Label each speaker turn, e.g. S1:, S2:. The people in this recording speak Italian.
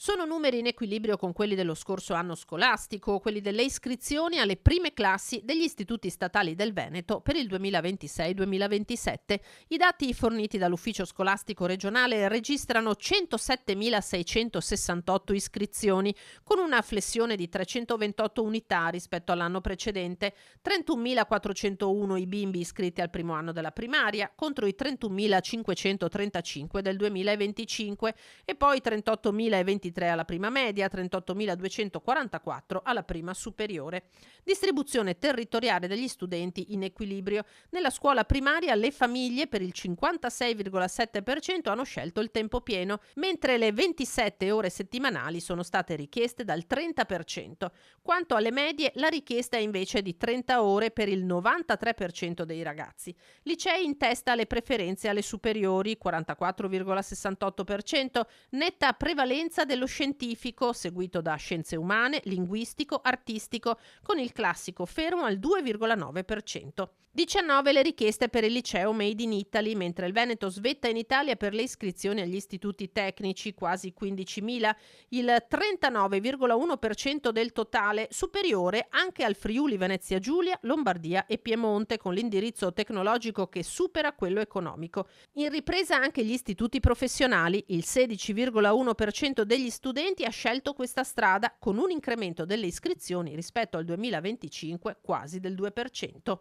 S1: Sono numeri in equilibrio con quelli dello scorso anno scolastico, quelli delle iscrizioni alle prime classi degli istituti statali del Veneto per il 2026-2027. I dati forniti dall'ufficio scolastico regionale registrano 107.668 iscrizioni, con una flessione di 328 unità rispetto all'anno precedente, 31.401 i bimbi iscritti al primo anno della primaria contro i 31.535 del 2025 e poi 38.023 alla prima media, 38.244 alla prima superiore. Distribuzione territoriale degli studenti in equilibrio. Nella scuola primaria le famiglie per il 56,7% hanno scelto il tempo pieno, mentre le 27 ore settimanali sono state richieste dal 30%. Quanto alle medie, la richiesta è invece di 30 ore per il 93% dei ragazzi. Licei in testa alle preferenze alle superiori, 44,68%, netta prevalenza dello scientifico, seguito da scienze umane, linguistico, artistico, con il classico fermo al 2,9%. 19 le richieste per il liceo Made in Italy, mentre il Veneto svetta in Italia per le iscrizioni agli istituti tecnici, quasi 15.000, il 39,1% del totale, superiore anche al Friuli Venezia Giulia, Lombardia e Piemonte, con l'indirizzo tecnologico che supera quello economico. In ripresa anche gli istituti professionali, il 16,1% degli studenti ha scelto questa strada, con un incremento delle iscrizioni rispetto al 2025 quasi del 2%.